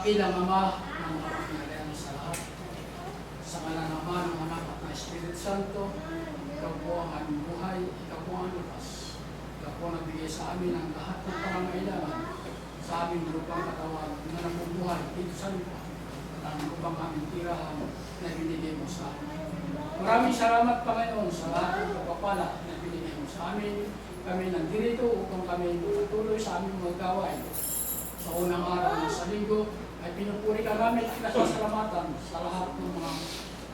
Dakilang Ama ng kapangyarihan sa lahat, sa ngalan ng Ama, ng Anak at ng Espiritu Santo, ikaw po ang aming buhay, ikaw po ang lupas. Ikaw po nagbigay sa amin ang lahat ng pangangailangan sa aming lupang katawan na nabubuhay dito sa lupa at ang lupang aming tirahan na binigay mo sa amin. Maraming salamat, Panginoon, sa lahat ng pagpapala na binigay mo sa amin. Kami nandito upang kami tutuloy sa aming mga gawain. Sa unang araw ng sa linggo, ay pinupuri ka namin at nasasalamatan sa lahat ng mga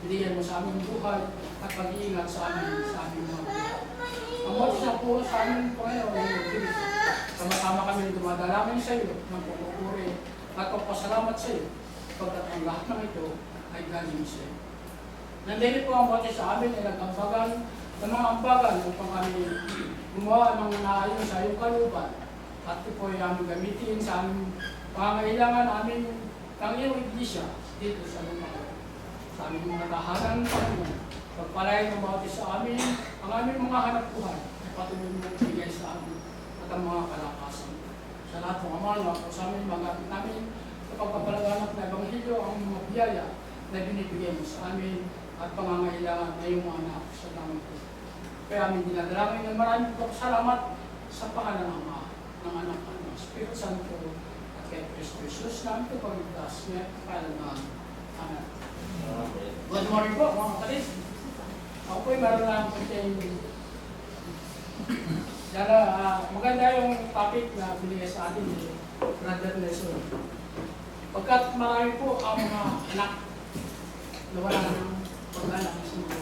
binigay mo sa aming buhay at pag-iingat sa aming mga buhay. Ang mga isa po sa aming Panginoon, sama-sama kami dumadalangin sa iyo ng pupuri at pagpasalamat sa iyo pagkat ang lahat ng ito ay galing sa iyo. Nandito po ang bawat sa amin ay nag-ambagan ng mga ambagan upang kami gumawa ng naayon sa iyong kalooban. At ito po ay aming gamitin sa aming pangangailangan namin ng iyong iglesia dito sa lupa. Sa aming mga tahanan, Panginoon, pagpalain ng bawat sa amin, ang aming mga hanap buhay ay patuloy mong bigay sa amin at ang mga kalakasan. Sa lahat ng amal, mga po sa amin, magamit namin sa pagpapalaganap na Ebanghelyo ang mga biyaya na binibigay mo sa amin at pangangailangan na iyong mga anak sa damang po. Kaya amin dinadalangin ng maraming salamat sa pangalan ng Ama, ng Anak at ng Espiritu Santo at kay Kristo Jesus namin ito pagligtas niya kailangan. Amen. Good morning po mga kapatid. Ako po'y meron lang konting maganda yung topic na binigay sa atin ni Brother Nelson. Pagkat marami po ang mga anak na wala ng pag-anak sa mga.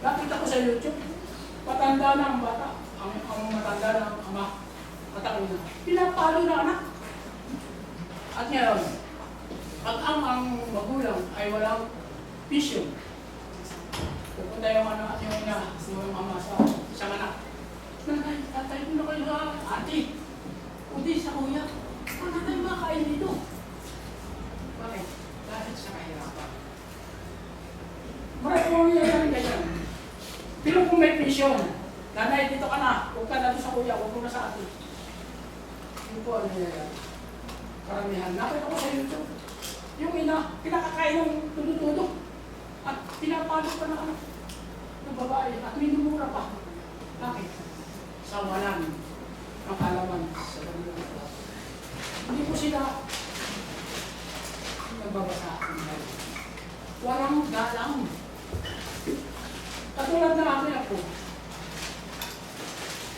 Nakita ko sa YouTube, patanda na ang bata, ang matanda na ang ama, matako na. Pinapalo na anak. At ngayon, pag ang magulang ay walang vision, pupunta yung anak, yung ina, yung ama sa isang anak. Nanay, tatay mo na kayo ha, ate. Udi sa kuya, ano tayo makain dito? Bakit? Dahil sa kahirapan. Marami mo yan ganyan. Pero kung may vision, nanay, dito ka na, huwag ka na sa kuya, huwag mo na sa ate. Yun po ano yan. Karamihan. Nakita ko sa YouTube. Yung ina, pinakakain ng tudo-tudo. At pinapalo pa na anak ng babae. At minumura pa. Bakit? Sa walang ang kalaman sa kanila. Hindi po sila nagbabasa. Walang galang. Katulad na akin ako.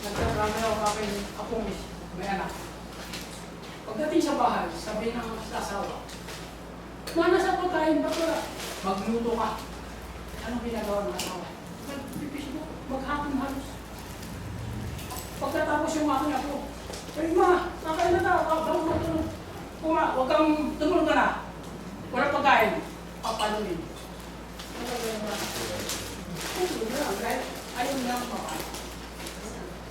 Nagkakarami ako akin akong may anak. Pagdating sa bahay, sabi ng asawa, nasa po tayo, ba't wala? Magluto ka. Anong ginagawa ng asawa? Nagpipis mo, maghapon halos. Pagkatapos yung aking ako, ay ma, nakain na tayo, bago matulog. Kuma, huwag kang tumulog ka na. Wala pagkain, papaluin. Ano ba yung mga? Ayaw niya ang pakain.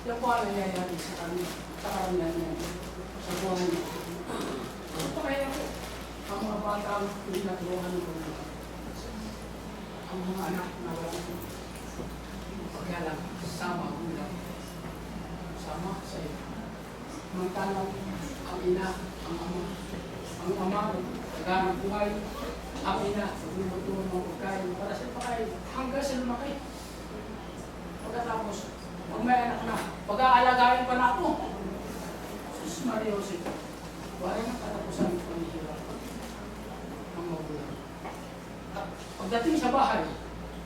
Yan po ang nangyayari sa kanya, sa karamihan niya, sa buhay niya. Ano pa kaya po? Ang mga bata ang pinaturuan ko na ang mga anak na walang pagkalang sama ulang. Sama sa iyo. Mantalang ang ina, ang ama, taganang buhay, ang ina, nagluluto ng mga pagkain para sa pagkain hanggang sa lumaki. Pagkatapos, pag may anak na, pag-aalagayin pa na ako. Sus Maria Jose, wala na katapusan ng panihirap ng magulang. At pagdating sa bahay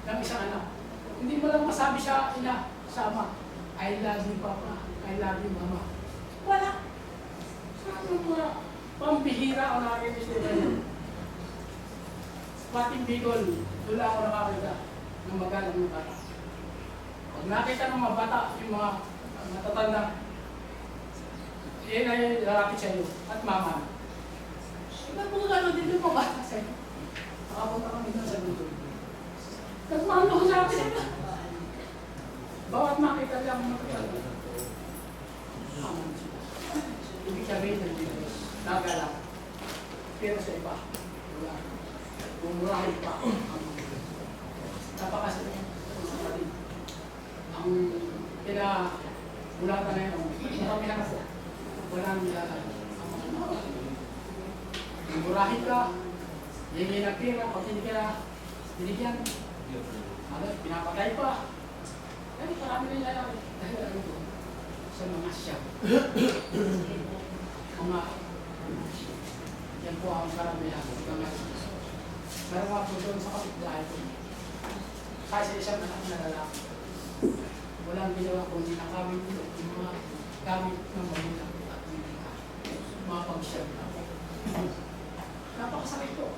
ng isang anak, hindi mo lang masabi sa ina, sa ama, I love you papa, I love you mama. Wala. Saan mo mga pambihira o nakakita sila yun? Pating Bicol, doon ako nakakita ng magalang ng bata. Pag nakita ng mga bata, yung mga matatanda, yun ay lalapit sa iyo at mama. Ba't mo gano'n din yung mga bata sa iyo? Nakapunta kami doon sa luto. Nagmano ko sa akin ito. Bawat makita lang matatanda. Aman sila. Ibig sabihin ng Diyos, nagalang. Pero sa iba, wala. Bumurahin pa. Napakasabi sa kapatid. Ang pinabulatan na yun, marami na ako. Walang nilalang. murahin ka, hihingi ng pera, pag hindi ka binigyan, pinapatay pa. Ay, marami na nangyayari. Dahil ano ko, sa mga siya. Mga, yan po ang karamihan. Mga siya. Meron nga po doon sa kapitbahay ko. Kasi isang anak na lalaki. Walang ginawa kundi nakamit ko yung mga gamit ng mahilang at mga pag-share na ako. Napakasakit ko.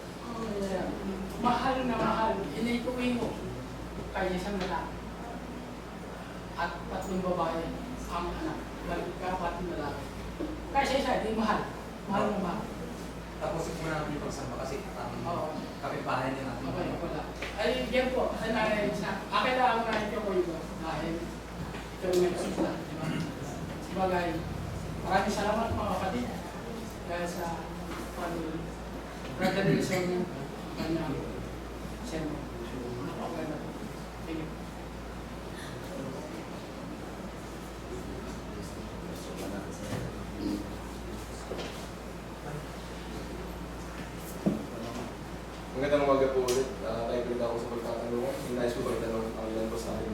Mahal na mahal, inituwi mo kaya isang lalaki. At tatlong babae ang anak, kapatid lalaki. Kasi isa, di mahal. Mahal na mahal. Tapos muna namin yung pagsama kasi kapitbahay din natin. Okay, wala. Ay, yan po, kasi akin lang ang nakikita ko yun. Dahil ito yung may kasita. Sabagay, maraming salamat mga kapatid. Dahil sa pag-graduation ng kanyang sermon. Napakaganda po. Thank you. Magandang umaga po ulit. Tayo ulit ako sa pagtatanong. Nais ko pagtanong ang ilan po sa akin.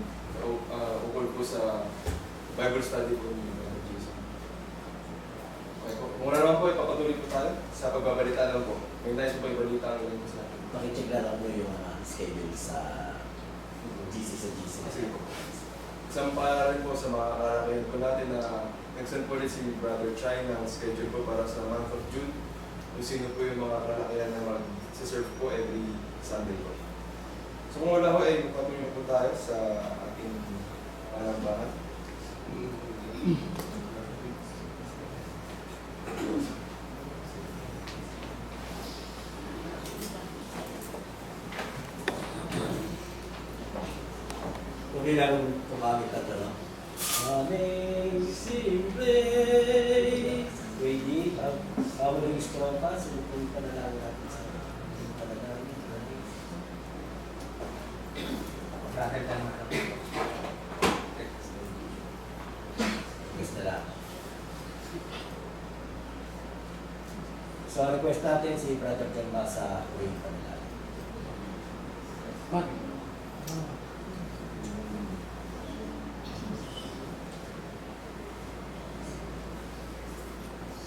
Ukol po sa Bible study po ni Jesus. Okay po. Muna naman po, ipapatuloy po tayo sa pagbabalita lang po. May nais po ibalita ang ilan po sa akin. Pakicheck na lang mo yung schedule sa GC sa GC. Sige po. Isang paalala po sa mga kararayan po natin na nag-send po rin si Brother Chai ng schedule po para sa month of June. Kung sino po yung mga kalakayan na mag-serve po every Sunday po. So kung wala ho, ay magpatuloy po tayo sa ating panambahan. Kung kailangan kumamit ka ito, no? Amazing Grace, ready? Ako ng strong pass, kung panalangin natin sa panalangin. Brother Dan Marco. Gusto na lang. So, request natin si Brother Telma sa huwing panalangin. But,